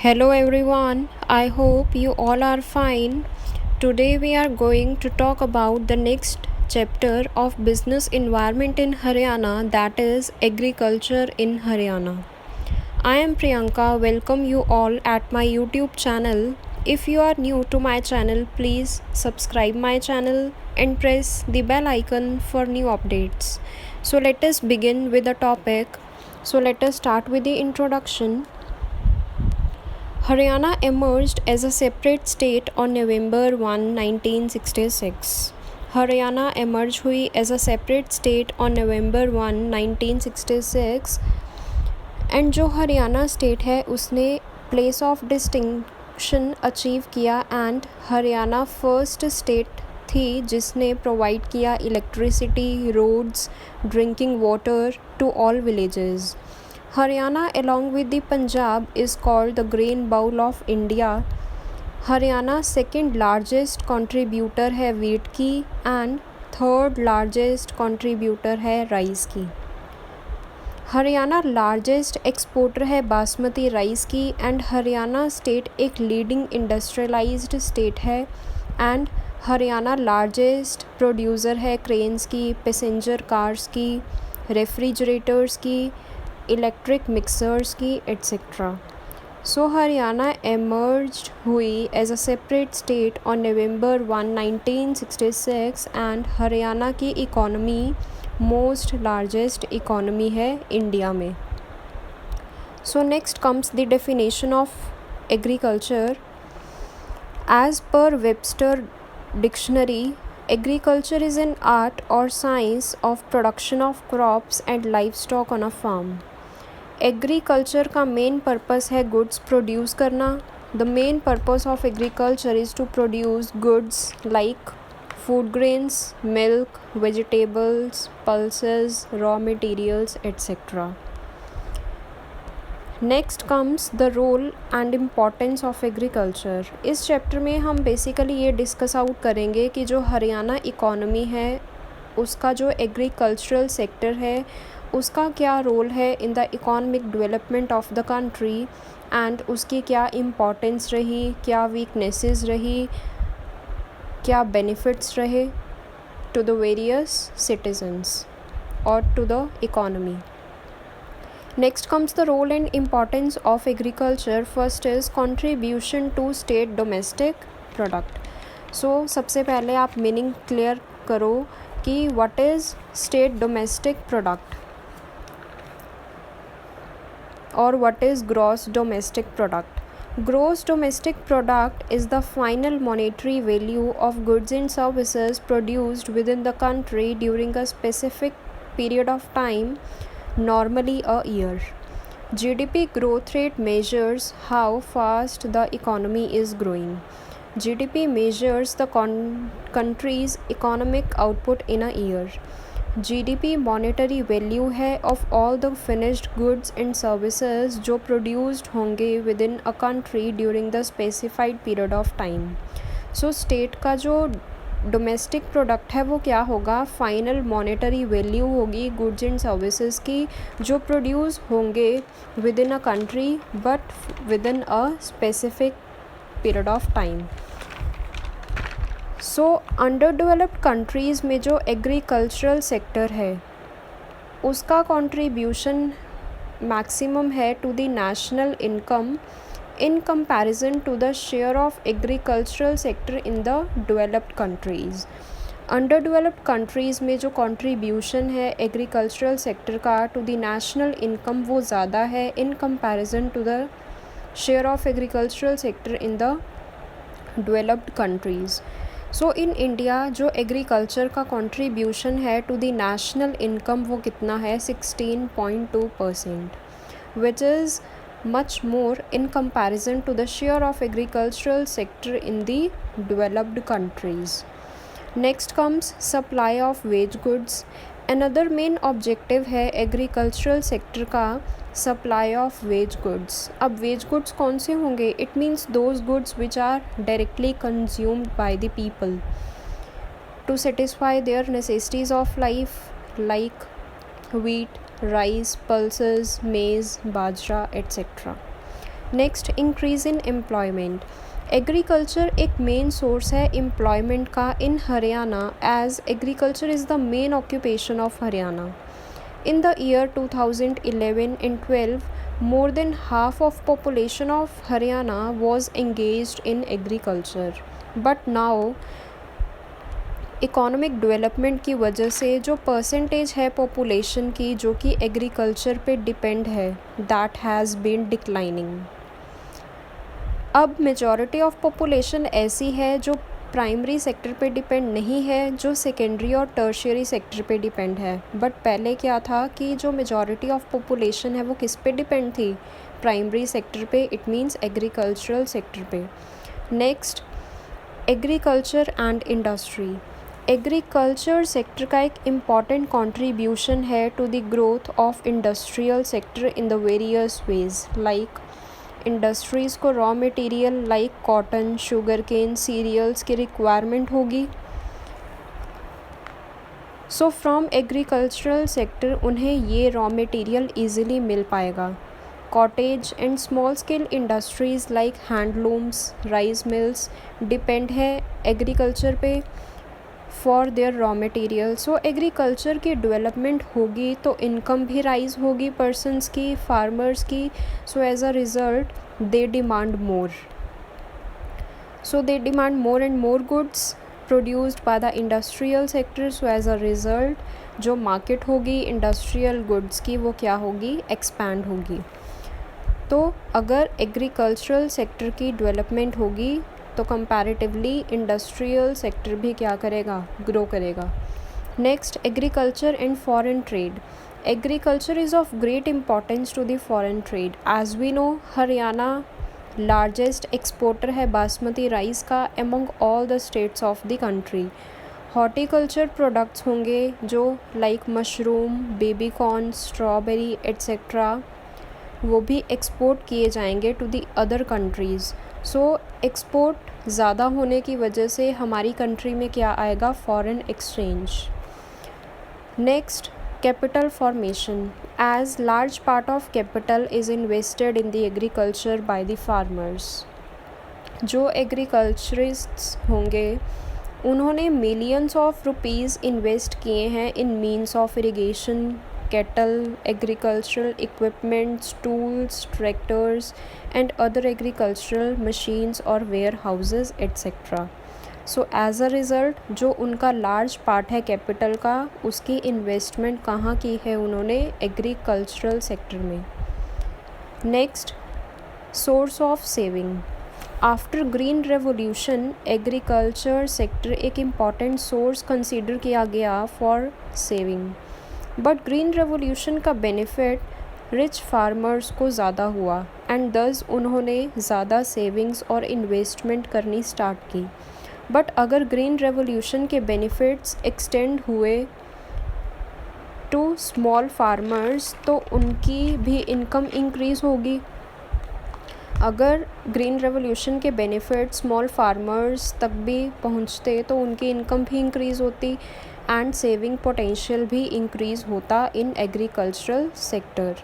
Hello everyone, I hope you all are fine. Today we are going to talk about the next chapter of business environment in Haryana, that is agriculture in Haryana. I am Priyanka, welcome you all at my YouTube channel. If you are new to my channel, please subscribe my channel and press the bell icon for new updates. So let us begin with the topic. So let us start with the introduction. Haryana emerged as a separate state on November 1, 1966. Haryana emerge हुई as a separate state on November 1, 1966 and जो Haryana state है उसने place of distinction achieve किया and Haryana first state थी जिसने provide किया electricity, roads, drinking water to all villages. Haryana along with the Punjab is called the grain bowl of India. Haryana second largest contributor है wheat की and third largest contributor है rice की. Haryana largest exporter है basmati rice की and Haryana state एक leading industrialised state है and Haryana largest producer है cranes की, पैसेंजर कार्स की, रेफ्रिजरेटर्स की, इलेक्ट्रिक मिक्सर्स की एट्सेट्रा. सो हरियाणा emerged हुई as a separate state on November 1, 1966 and Haryana की इकोनॉमी मोस्ट लार्जेस्ट इकोनॉमी है इंडिया में. So next comes the definition of agriculture. As पर Webster dictionary, agriculture is an art or science of production of crops and livestock on a farm. Agriculture का main purpose है goods produce करना. The main purpose of agriculture is to produce goods like food grains, milk, vegetables, pulses, raw materials etcetera. Next comes the role and importance of agriculture. इस chapter में हम basically ये discuss out करेंगे कि जो Haryana economy है उसका जो एग्रीकल्चरल सेक्टर है उसका क्या रोल है in the economic development of the country and उसकी क्या इम्पोर्टेंस रही, क्या वीकनेसेस रही, क्या बेनिफिट्स रहे टू द वेरियस सिटीजन्स और to the economy. Next comes the role and importance of agriculture. First is contribution to state domestic product. So सबसे पहले आप मीनिंग क्लियर करो कि what is state domestic product or what is gross domestic product. Gross domestic product is the final monetary value of goods and services produced within the country during a specific period of time, normally a year. GDP growth rate measures how fast the economy is growing. GDP measures the country's economic output in a year. GDP monetary value है of all the finished goods and services जो produced होंगे within a country during the specified period of time. So state का जो domestic product है वो क्या होगा, final monetary value होगी गुड्स एंड सर्विसेज की जो प्रोड्यूस होंगे within a country but within a specific period of time. So underdeveloped countries में जो एग्रीकल्चरल सेक्टर है उसका कंट्रीब्यूशन मैक्सिमम है to the national income in comparison to the share of agricultural sector in the developed countries. Underdeveloped countries में जो contribution है agricultural sector का to the national income वो ज़्यादा है in comparison to the share of agricultural sector in the developed countries. So in India जो agriculture का contribution है टू द नेशनल इनकम वो कितना है 16.2%, which is much more in comparison to the share of agricultural sector in the developed countries. Next comes supply of wage goods. Another main objective है agricultural sector का supply of wage goods. अब wage goods कौन से होंगे, it means those goods which are directly consumed by the people to satisfy their necessities of life like wheat, rice, pulses, maize, bajra, etc. Next, increase in employment. Agriculture एक main source है employment का in Haryana, as agriculture is the main occupation of Haryana. In the year 2011 and 12, more than half of population of Haryana was engaged in agriculture. But now, economic development की वजह से जो percentage है population की जो कि एग्रीकल्चर पे डिपेंड है, दैट हैज़ बीन डिक्लाइनिंग। अब मेजॉरिटी ऑफ पॉपुलेशन ऐसी है जो प्राइमरी सेक्टर पे डिपेंड नहीं है, जो सेकेंडरी और टर्शियरी सेक्टर पे डिपेंड है। बट पहले क्या था कि जो मेजॉरिटी ऑफ पॉपुलेशन है वो किस पे डिपेंड थी? प्राइमरी सेक्टर पे, इट मींस एग्रीकल्चरल सेक्टर पे। Next, agriculture and industry. Agriculture sector का एक इम्पॉर्टेंट कॉन्ट्रीब्यूशन है to the growth of industrial sector in the various ways, like industries को raw material like cotton, sugarcane, cereals की requirement होगी। So from agricultural sector उन्हें ये raw material easily मिल पाएगा। Cottage and small scale industries like handlooms, rice mills depend है agriculture पे for their raw material. So agriculture की development होगी तो इनकम भी राइज होगी पर्सनस की, फार्मर्स की। So as a result they demand more. So they demand more and more goods produced by the industrial sector. So as a result जो market होगी industrial goods की वो क्या होगी? एक्सपैंड होगी। तो अगर एग्रीकल्चरल सेक्टर की डेवलपमेंट होगी तो कंपैरेटिवली इंडस्ट्रियल सेक्टर भी क्या करेगा? ग्रो करेगा। Next, agriculture and foreign trade. Agriculture is of great importance to the foreign trade. As we know, Haryana largest exporter है बासमती राइस का among all the states of the country. Horticulture products होंगे जो like mushroom, baby corn, strawberry etcetera, वो भी export किए जाएंगे to the other countries. So export ज़्यादा होने की वजह से हमारी कंट्री में क्या आएगा? Foreign exchange. Next, capital formation. As large part of capital is invested in the agriculture by the farmers. जो एग्रीकल्चरिस्ट्स होंगे उन्होंने मिलियंस ऑफ रुपीज़ इन्वेस्ट किए हैं in means of irrigation, cattle, agricultural equipments, tools, tractors and other agricultural machines or warehouses etc. So as a result जो उनका large part है capital का, उसकी इन्वेस्टमेंट कहाँ की है उन्होंने? एग्रीकल्चरल सेक्टर में। Next, source of saving. After green revolution agriculture sector एक इम्पॉर्टेंट सोर्स कंसिडर किया गया for saving. But green revolution का बेनिफिट रिच फार्मर्स को ज़्यादा हुआ एंड दस उन्होंने ज़्यादा सेविंग्स और इन्वेस्टमेंट करनी स्टार्ट की। बट अगर ग्रीन रेवोल्यूशन के बेनिफिट्स एक्सटेंड हुए टू स्मॉल फार्मर्स तो उनकी भी इनकम इंक्रीज़ होगी। अगर ग्रीन रेवोल्यूशन के बेनिफिट स्मॉल फार्मर्स तक भी पहुंचते तो उनकी इनकम भी इंक्रीज़ होती एंड सेविंग पोटेंशियल भी इंक्रीज़ होता इन agricultural sector.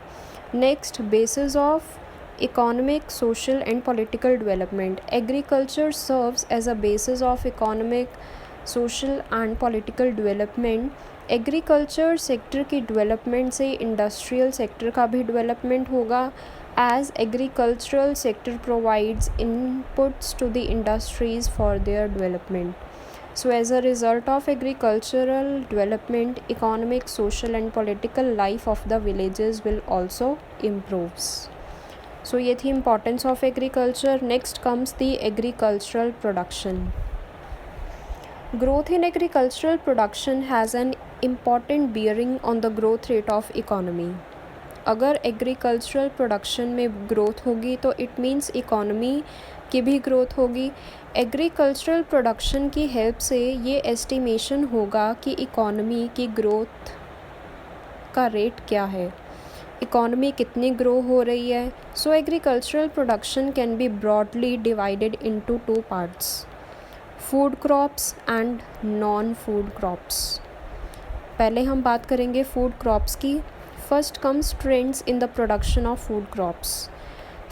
Next, basis of economic, social and political development. Agriculture serves as a basis of economic, social and political development. Agriculture sector की डेवलपमेंट से इंडस्ट्रियल सेक्टर का भी development होगा, as agricultural sector provides inputs to the industries for their development. So as a result of agricultural development, economic, social and political life of the villages will also improves. So ये थी importance of agriculture. Next comes the agricultural production. Growth in agricultural production has an important bearing on the growth rate of economy. अगर agricultural production में growth होगी तो it means economy की भी growth होगी. Agricultural production की help से ये एस्टिमेशन होगा कि इकोनॉमी की ग्रोथ का रेट क्या है, इकोनॉमी कितनी ग्रो हो रही है. So agricultural production can be broadly divided into two parts, food crops and non food crops. पहले हम बात करेंगे फूड क्रॉप्स की. First comes trends in the production of food crops.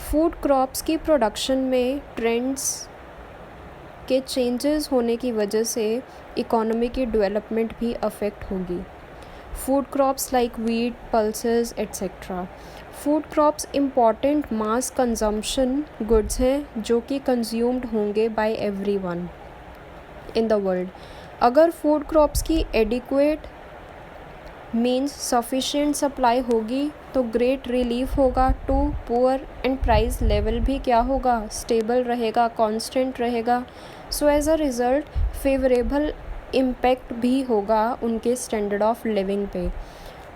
Food crops की प्रोडक्शन में ट्रेंड्स के चेंजेस होने की वजह से इकोनॉमी की डेवलपमेंट भी अफेक्ट होगी। Food crops like wheat, pulses etcetera. Food crops important mass consumption goods हैं जो कि कंज्यूम्ड होंगे by everyone in the world. अगर फूड क्रॉप्स की एडिक्वेट मीन्स सफिशिएंट सप्लाई होगी तो ग्रेट रिलीफ होगा to poor and price level भी क्या होगा, स्टेबल रहेगा, कांस्टेंट रहेगा। So as a result favourable impact भी होगा उनके स्टैंडर्ड ऑफ लिविंग पे।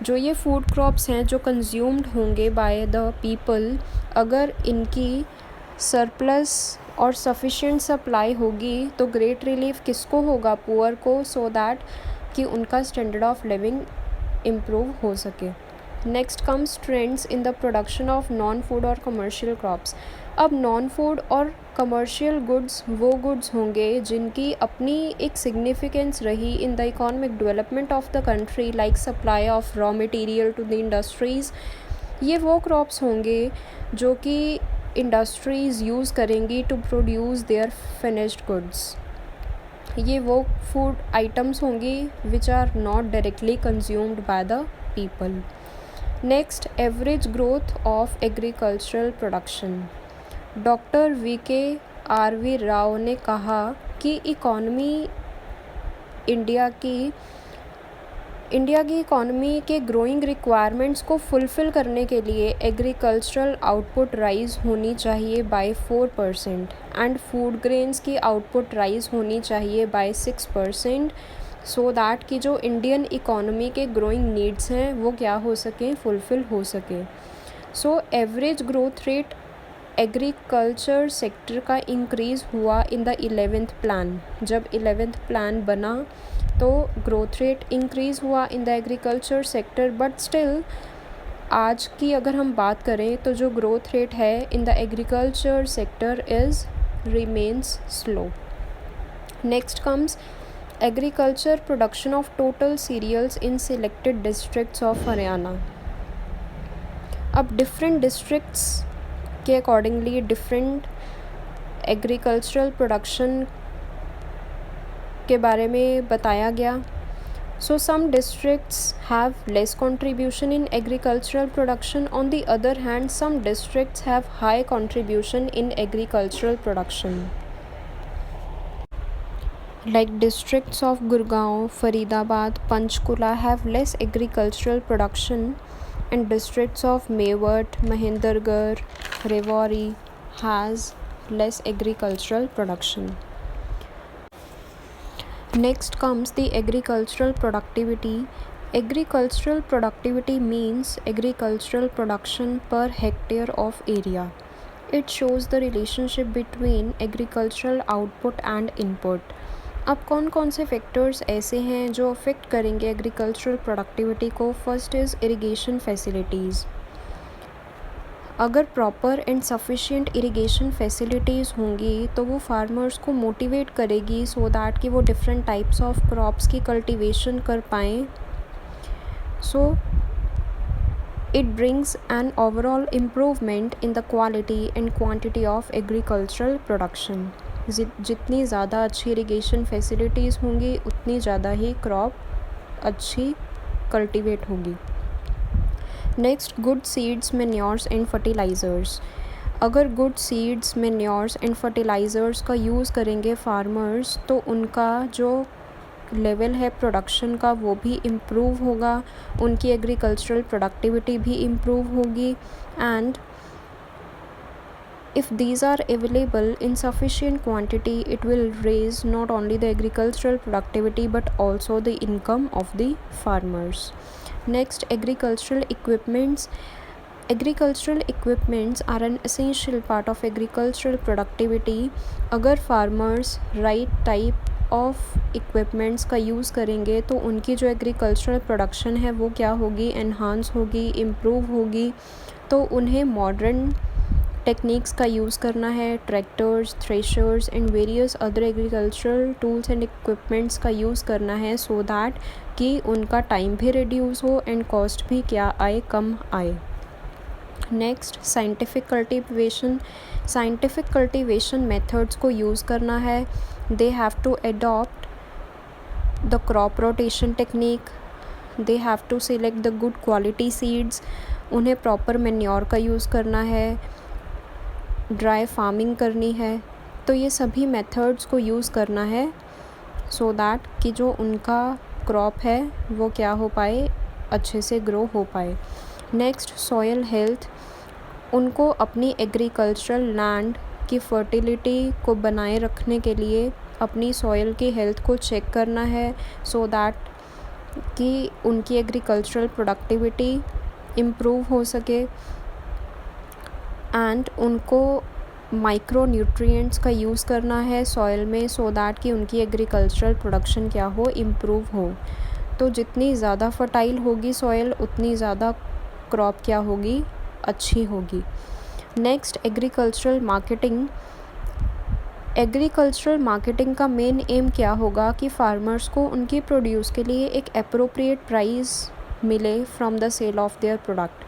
जो ये फूड क्रॉप्स हैं जो कंज्यूम्ड होंगे बाय द पीपल, अगर इनकी सरप्लस और सफिशिएंट सप्लाई होगी तो ग्रेट रिलीफ किसको होगा, पुअर को, सो दैट कि उनका स्टैंडर्ड ऑफ लिविंग इम्प्रूव हो सके। Next comes trends in the production of non food और कमर्शियल क्रॉप्स। अब नॉन फूड और कमर्शियल गुड्स वो गुड्स होंगे जिनकी अपनी एक सिग्निफिकेंस रही in the economic development of the country, like supply of raw material to the industries. ये वो क्रॉप्स होंगे जो कि इंडस्ट्रीज़ यूज़ करेंगी to produce their finished goods. ये वो फूड आइटम्स होंगी which are not directly consumed by the people. Next, average growth of agricultural production. Doctor VKRV Rao ने कहा कि इंडिया की इकॉनमी के ग्रोइंग रिक्वायरमेंट्स को फुलफ़िल करने के लिए एग्रीकल्चरल आउटपुट राइज होनी चाहिए बाय 4% एंड फूड ग्रेन्स की आउटपुट राइज होनी चाहिए बाय 6%, सो दैट कि जो इंडियन इकॉनमी के ग्रोइंग नीड्स हैं वो क्या हो सकें, फुलफ़िल हो सके। So average growth rate agriculture sector का इंक्रीज़ हुआ इन द 11th प्लान। जब 11th प्लान बना तो ग्रोथ रेट इंक्रीज़ हुआ इन the agriculture sector, but still आज की अगर हम बात करें तो जो ग्रोथ रेट है in the agriculture sector is remains slow. Next comes agriculture production of total cereals in selected districts of Haryana. अब डिफरेंट डिस्ट्रिक्ट्स के अकॉर्डिंगली डिफरेंट एग्रीकल्चरल प्रोडक्शन के बारे में बताया गया। So some districts have less contribution in agricultural production, on the other hand some districts have high contribution in agricultural production, like districts of Gurgaon, Faridabad, Panchkula have less agricultural production, and districts of Mewat, Mahendragarh, Rewari has less agricultural production. Next comes the agricultural productivity. Agricultural productivity means agricultural production per hectare of area. It shows the relationship between agricultural output and input. अब कौन कौन से factors ऐसे हैं जो affect करेंगे agricultural productivity को। First is irrigation facilities. अगर proper and sufficient irrigation facilities होंगी तो वो फार्मर्स को मोटिवेट करेगी सो दैट कि वो डिफरेंट टाइप्स ऑफ क्रॉप्स की कल्टीवेशन कर पाएँ। So it brings an overall improvement in the quality and quantity of agricultural production. जितनी ज़्यादा अच्छी इरिगेशन फैसिलिटीज़ होंगी उतनी ज़्यादा ही क्रॉप अच्छी कल्टीवेट होगी। Next, good seeds, manures and fertilisers. अगर good seeds, manures and fertilisers का यूज़ करेंगे फार्मर्स तो उनका जो लेवल है प्रोडक्शन का वो भी इम्प्रूव होगा, उनकी एग्रीकल्चरल प्रोडक्टिविटी भी इम्प्रूव होगी। And if these are available in sufficient quantity, it will raise not only the agricultural productivity but also the income of the farmers. Next, agricultural equipments. Agricultural equipments are an essential part of agricultural productivity. अगर farmers right type of equipments का use करेंगे तो उनकी जो agricultural production है वो क्या होगी, enhance होगी, improve होगी। तो उन्हें modern टेक्निक्स का यूज़ करना है, tractors, threshers and various other agricultural tools and equipments का यूज़ करना है सो दैट कि उनका टाइम भी रिड्यूस हो एंड कॉस्ट भी क्या आए, कम आए। नेक्स्ट साइंटिफिक कल्टीवेशन मेथड्स को यूज़ करना है. They have to adopt the crop rotation technique. They have to select the good quality seeds. उन्हें प्रॉपर मैन्योर का यूज़ करना है. ड्राई फार्मिंग करनी है. तो ये सभी मेथड्स को यूज़ करना है सो दैट कि जो उनका क्रॉप है वो क्या हो पाए, अच्छे से ग्रो हो पाए. Next soil health. उनको अपनी एग्रीकल्चरल लैंड की फर्टिलिटी को बनाए रखने के लिए अपनी सॉयल की हेल्थ को चेक करना है सो दैट कि उनकी एग्रीकल्चरल प्रोडक्टिविटी इम्प्रूव हो सके. एंड उनको माइक्रो न्यूट्रिएंट्स का यूज़ करना है सॉइल में सो दैट कि उनकी एग्रीकल्चरल प्रोडक्शन क्या हो, इम्प्रूव हो. तो जितनी ज़्यादा फर्टाइल होगी सॉइल उतनी ज़्यादा क्रॉप क्या होगी, अच्छी होगी. नेक्स्ट एग्रीकल्चरल मार्केटिंग का मेन एम क्या होगा कि फार्मर्स को उनकी प्रोड्यूस के लिए एक अप्रोप्रिएट प्राइस मिले from the sale of their product.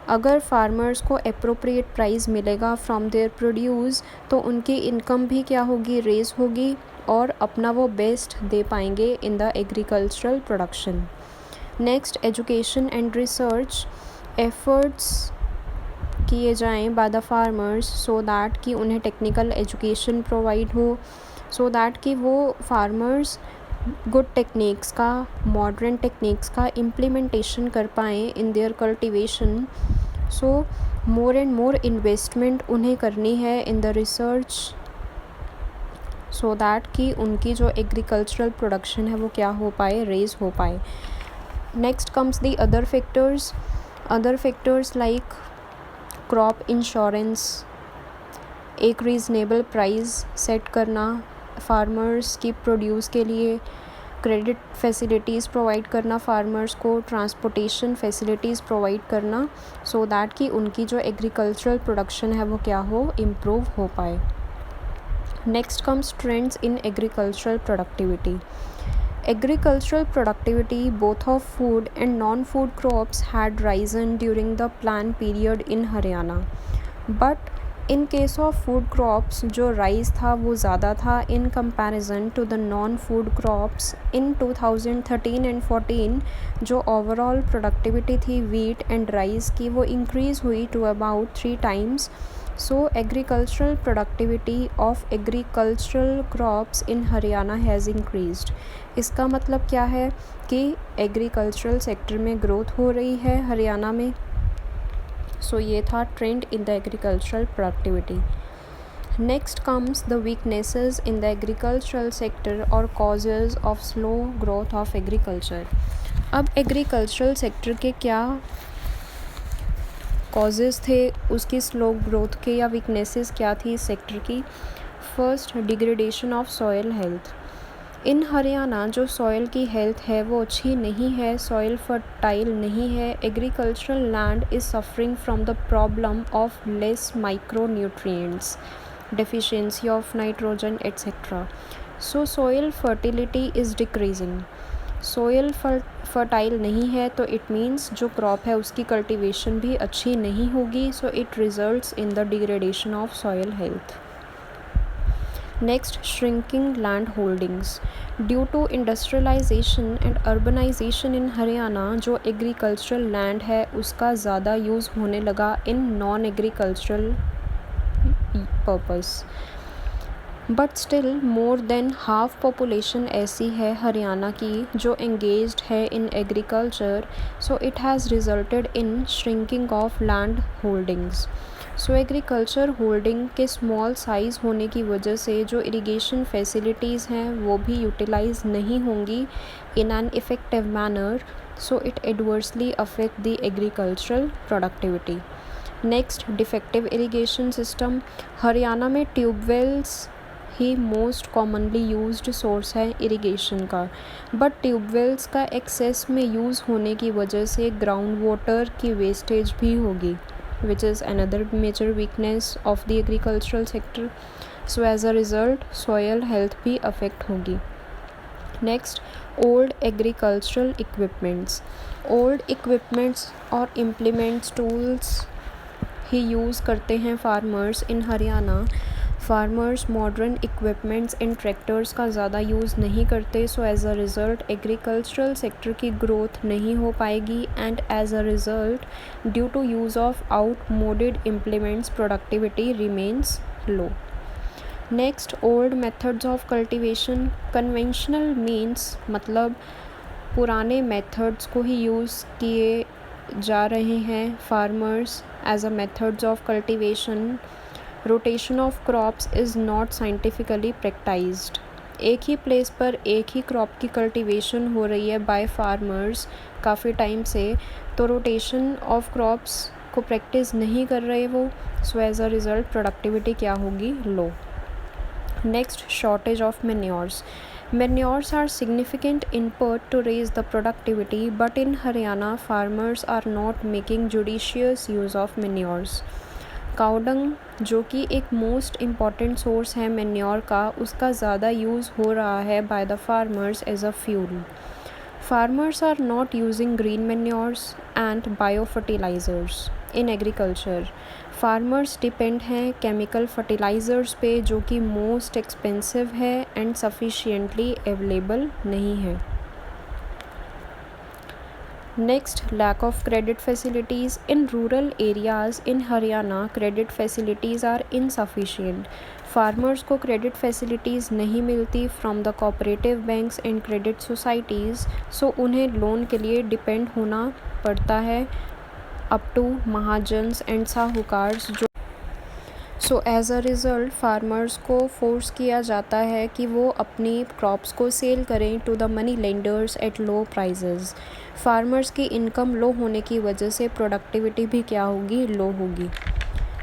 अगर फार्मर्स को अप्रोप्रिएट प्राइस मिलेगा फ्रॉम देयर प्रोड्यूस तो उनकी इनकम भी क्या होगी, रेज होगी और अपना वो बेस्ट दे पाएंगे इन the agricultural production. Next education and research efforts किए जाएं bye the farmers so that कि उन्हें टेक्निकल एजुकेशन प्रोवाइड हो सो दैट कि वो फार्मर्स गुड टेक्निक्स का, मॉडर्न टेक्निक्स का इम्प्लीमेंटेशन कर पाएँ in their cultivation. So more and more investment उन्हें करनी है in the research so that कि उनकी जो एग्रीकल्चरल प्रोडक्शन है वो क्या हो पाए, रेज हो पाए. Next comes the other factors like crop insurance. एक रीज़नेबल प्राइस सेट करना फार्मर्स की प्रोड्यूस के लिए. क्रेडिट फैसिलिटीज़ प्रोवाइड करना फार्मर्स को. ट्रांसपोर्टेशन फैसिलिटीज़ प्रोवाइड करना सो दैट कि उनकी जो एग्रीकल्चरल प्रोडक्शन है वो क्या हो, इम्प्रूव हो पाए. Next comes trends in agricultural productivity. Agricultural productivity both of food and non-food crops had risen during the plan period in Haryana. But in case of food crops जो rise था वो ज़्यादा था in comparison to the non-food crops. in 2013 and 14 जो overall productivity थी wheat and rice की वो increase हुई to about 3 times. So agricultural productivity of agricultural crops in Haryana has increased. इसका मतलब क्या है कि एग्रीकल्चरल सेक्टर में ग्रोथ हो रही है हरियाणा में. सो ये था trend in the agricultural productivity. Next comes the weaknesses in the agricultural sector और causes of slow growth of agriculture. अब एग्रीकल्चरल सेक्टर के क्या कॉजेज़ थे उसकी स्लो ग्रोथ के, या वीकनेसेस क्या थी इस सेक्टर की. First, degradation of soil health. In Haryana जो सॉयल की हेल्थ है वो अच्छी नहीं है, सॉयल फर्टाइल नहीं है. Agricultural land is suffering from the problem of less micro nutrients, deficiency of nitrogen etcetera. So soil fertility is decreasing. Soil fertile नहीं है तो इट मीन्स जो क्रॉप है उसकी कल्टीवेशन भी अच्छी नहीं होगी. So it results in the degradation of soil health. Next, shrinking land holdings. Due to industrialization and urbanization in Haryana जो एग्रीकल्चरल लैंड है उसका ज़्यादा यूज़ होने लगा in non agricultural purpose. But still more than half population ऐसी है हरियाणा की जो एंगेज्ड है in agriculture. So it has resulted in shrinking of land holdings. So agriculture holding के स्मॉल साइज़ होने की वजह से जो इरिगेशन फैसिलिटीज़ हैं वो भी यूटिलाइज नहीं होंगी in an effective manner. So it adversely affect the agricultural productivity. Next, defective irrigation system. Haryana में ट्यूबवेल्स ही मोस्ट कॉमनली यूज्ड सोर्स है इरिगेशन का. बट ट्यूबवेल्स का एक्सेस में यूज़ होने की वजह से ग्राउंड वाटर की वेस्टेज भी होगी, which is another major weakness of the agricultural sector. So as a result soil health भी affect होगी. Next, old agricultural equipments. Old equipments or implements, tools ही यूज़ करते हैं farmers in Haryana. Farmers modern equipments and tractors का ज़्यादा use नहीं करते, so as a result agricultural sector की ग्रोथ नहीं हो पाएगी and as a result due to use of outmoded implements productivity remains low. Next, old methods of cultivation. Conventional means मतलब पुराने मेथड्स को ही यूज़ किए जा रहे हैं farmers as a methods of cultivation. Rotation of crops is not scientifically practised. एक ही place पर एक ही क्रॉप की कल्टीवेशन हो रही है बाय फार्मर्स काफ़ी टाइम से, तो रोटेशन ऑफ क्रॉप्स को प्रैक्टिस नहीं कर रहे वो, so as a result productivity क्या होगी, low. Next, shortage of manures. Manures are significant input to raise the productivity, but in Haryana, farmers are not making judicious use of manures. Cow dung जो कि एक most important source है manure का, उसका ज़्यादा use हो रहा है by the farmers as a fuel. Farmers are not using green manures and bio fertilisers in agriculture. Farmers depend हैं केमिकल फर्टिलाइज़र्स पे, जो कि मोस्ट एक्सपेंसिव है एंड सफिशिएंटली अवेलेबल नहीं है। Next, lack of credit facilities. In rural areas in Haryana credit facilities are insufficient. Farmers को credit facilities नहीं मिलती from the cooperative banks and credit societies, so उन्हें लोन के लिए डिपेंड होना पड़ता है up to mahajans and sahukars. So as a result farmers को फोर्स किया जाता है कि वो अपनी क्रॉप्स को सेल करें to the money lenders at low prices. Farmers की इनकम लो होने की वजह से प्रोडक्टिविटी भी क्या होगी, लो होगी।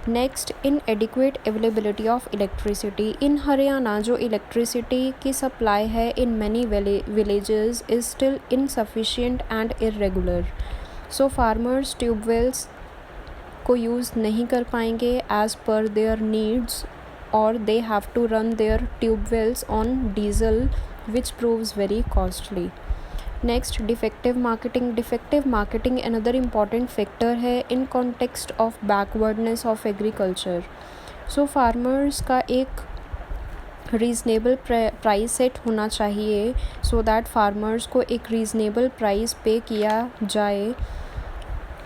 Next, inadequate availability of electricity. In Haryana जो इलेक्ट्रिसिटी की सप्लाई है in many villages is still insufficient and irregular, so farmers tubewells को यूज़ नहीं कर पाएंगे एज पर देयर नीड्स, और they have to run their tubewells on diesel which proves very costly. Next, defective marketing. Defective marketing another important factor है in context of backwardness of agriculture. So farmers का एक reasonable price set होना चाहिए so that farmers को एक reasonable price पे किया जाए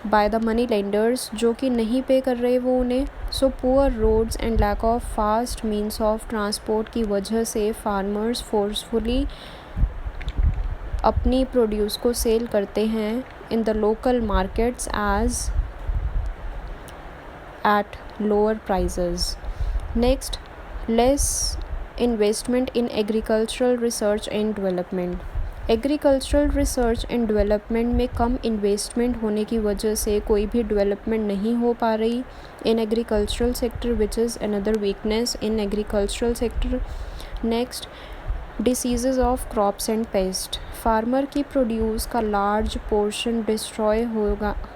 बाय द मनी लेंडर्स, जो कि नहीं पे कर रहे वो उन्हें। So poor roads and lack of fast means of transport की वजह से फार्मर्स फोर्सफुली अपनी प्रोड्यूस को सेल करते हैं in the local markets as at lower prices. Next, less investment in agricultural research and development. Agricultural research and development में कम investment होने की वजह से कोई भी डेवलपमेंट नहीं हो पा रही in agricultural sector, which is another weakness in agricultural sector. Next, diseases of crops and pest. Farmer की प्रोड्यूस का लार्ज पोर्शन डिस्ट्रॉय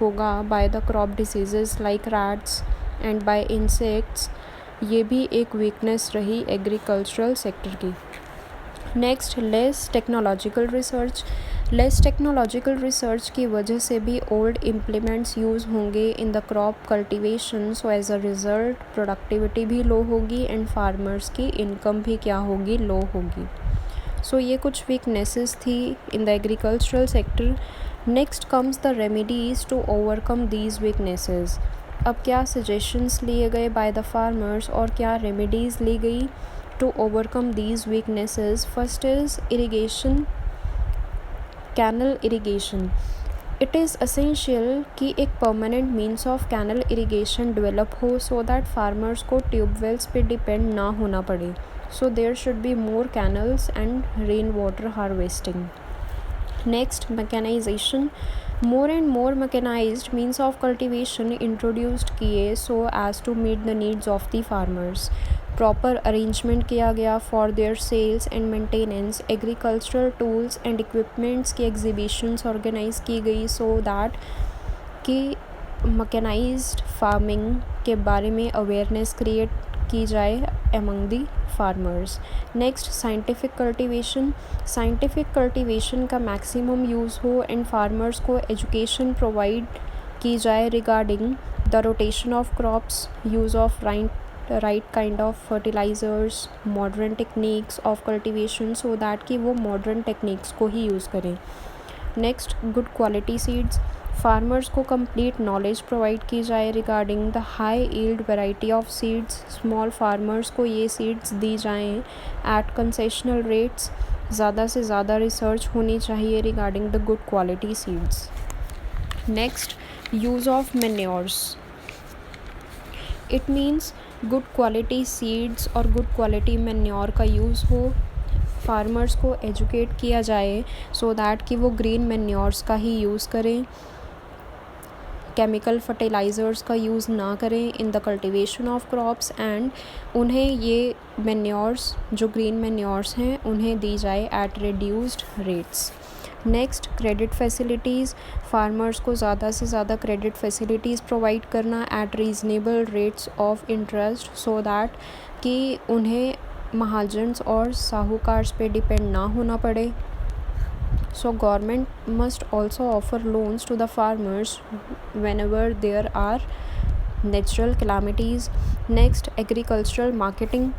होगा by the crop diseases like rats and by insects. ये भी एक वीकनेस रही agricultural sector की। Next, less technological research. Less technological research की वजह से भी ओल्ड इम्प्लीमेंट्स यूज़ होंगे in the crop cultivation, so as a result productivity भी लो होगी एंड फार्मर्स की इनकम भी क्या होगी, लो होगी। सो ये कुछ वीकनेसेस थी in the agricultural sector. Next comes the remedies to overcome these weaknesses. अब क्या सजेशंस लिए गए बाय द फार्मर्स और क्या रेमेडीज़ ली गई to overcome these weaknesses? First is irrigation, canal irrigation. It is essential कि एक permanent means of canal irrigation develop हो so that farmers को ट्यूबवेल्स पे डिपेंड ना होना पड़े. So there should be more canals and rainwater harvesting. Next, mechanization. More and more mechanized means of cultivation introduced किए so as to meet the needs of the farmers. Proper arrangement किया गया for their sales and maintenance. Agricultural tools and equipments की exhibitions organise की गई so that कि mechanised farming के बारे में अवेयरनेस क्रिएट की जाए among the farmers. Next, scientific cultivation. Scientific cultivation का मैक्सिमम यूज़ हो एंड फार्मर्स को एजुकेशन प्रोवाइड की जाए regarding the rotation of crops, use of right kind of fertilizers, modern techniques of cultivation so that कि वो modern techniques को ही use करें. Next, good quality seeds. Farmers को complete knowledge provide की जाए regarding the high yield variety of seeds. Small farmers को ये seeds दी जाएं एट कंसेशनल रेट्स. ज़्यादा से ज़्यादा रिसर्च होनी चाहिए regarding the good quality seeds. Next, use of manures. It means good quality seeds और गुड क्वालिटी मैन्योर का यूज़ हो. फार्मर्स को एजुकेट किया जाए सो दैट कि वो ग्रीन मैन्योर्स का ही यूज़ करें, केमिकल फर्टिलाइज़र्स का यूज़ ना करें in the cultivation of crops. And उन्हें ये मैन्योर्स जो ग्रीन मैन्योर्स हैं उन्हें दी जाए at reduced rates. Next, credit facilities. Farmers को ज़्यादा से ज़्यादा क्रेडिट फैसिलिटीज़ प्रोवाइड करना at reasonable rates of interest so that कि उन्हें महाजन्स और साहूकार्स पे डिपेंड ना होना पड़े. So government must also offer loans to the farmers whenever there are natural calamities. Next, agricultural marketing.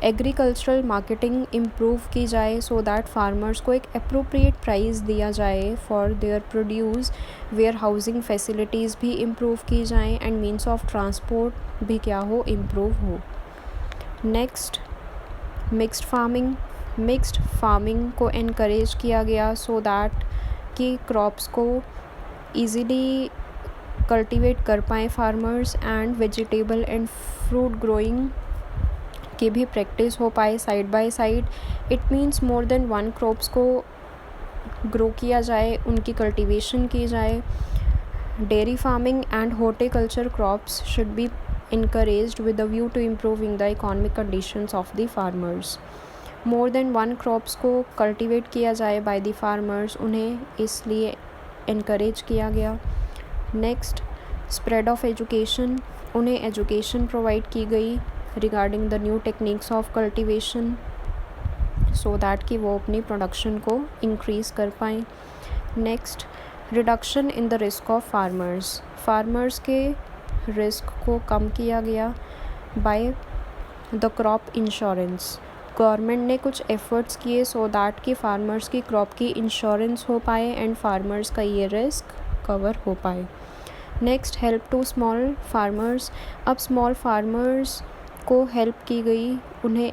Agricultural marketing improve की जाए सो दैट फार्मर्स को एक अप्रोप्रिएट प्राइस दिया जाए for their produce. Warehousing facilities भी improve की जाएँ and means of transport भी क्या हो, इम्प्रूव हो. Next, mixed farming. Mixed farming को इनकरेज किया गया सो दैट कि क्रॉप्स को ईज़िली कल्टीवेट कर पाएँ farmers and vegetable and fruit growing की भी प्रैक्टिस हो पाए side by side. It means more than one crops को ग्रो किया जाए, उनकी कल्टीवेशन की जाए. Dairy farming and horticulture crops should be encouraged with a view to improving the economic conditions of the farmers. More than one crops को cultivate किया जाए by the farmers, उन्हें इसलिए encourage किया गया. Next, spread of education. उन्हें education provide की गई regarding the new techniques of cultivation so that कि वो अपनी production को increase कर पाएँ. Next, reduction in the risk of farmers. Farmers के रिस्क को कम किया गया bye the crop insurance. Government ने कुछ एफर्ट्स किए सो दैट कि फार्मर्स की क्रॉप की इंश्योरेंस हो पाए एंड फार्मर्स का ये रिस्क कवर हो पाए. Next, help to small farmers. अब स्मॉल फार्मर्स को हेल्प की गई, उन्हें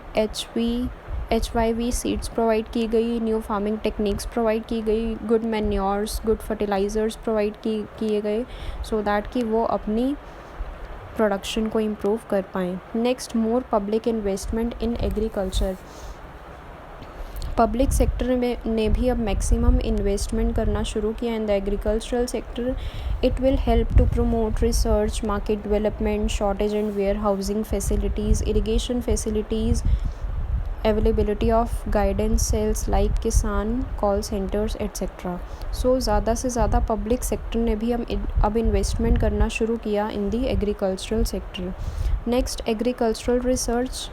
HYV सीड्स प्रोवाइड की गई, न्यू फार्मिंग टेक्निक्स प्रोवाइड की गई, good manures, good fertilisers provide किए गए सो दैट कि वो अपनी प्रोडक्शन को इम्प्रूव कर पाएँ. Next, more public investment in agriculture. Public sector में ने भी अब मैक्सिमम इन्वेस्टमेंट करना शुरू किया in the agricultural sector. It will help to promote research, market development, shortage and warehousing facilities, irrigation facilities, availability of guidance cells like Kisan call centres etcetera. So ज़्यादा से ज़्यादा पब्लिक सेक्टर ने भी अब investment करना शुरू किया in the agricultural sector. Next, agricultural research.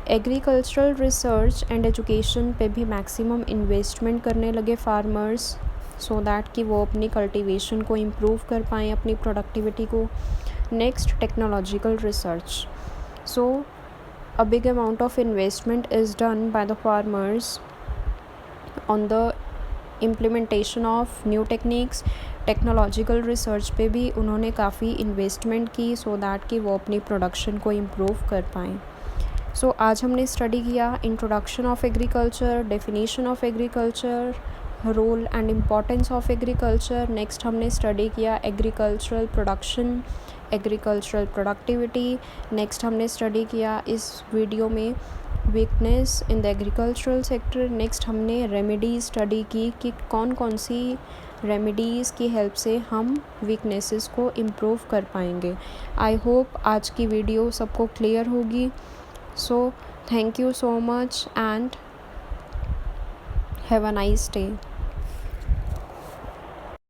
Agricultural research and education पे भी मैक्सिमम इन्वेस्टमेंट करने लगे फार्मर्स सो दैट कि वो अपनी कल्टीवेशन को इम्प्रूव कर पाएँ, अपनी प्रोडक्टिविटी को. Next, technological research. So a big amount of investment is done by the farmers on the implementation of new techniques. Technological research पे भी उन्होंने काफ़ी इन्वेस्टमेंट की सो दैट कि वो अपनी प्रोडक्शन को इम्प्रूव कर पाएँ. सो आज हमने स्टडी किया introduction of agriculture, definition of agriculture, role and importance of agriculture. Next हमने स्टडी किया agricultural production, agricultural productivity. Next हमने स्टडी किया इस वीडियो में weakness in the agricultural sector. Next हमने रेमेडीज़ स्टडी की कि कौन कौन सी रेमेडीज़ की हेल्प से हम वीकनेसेस को इम्प्रूव कर पाएंगे. आई होप आज की वीडियो सबको क्लियर होगी. So thank you so much and have a nice day.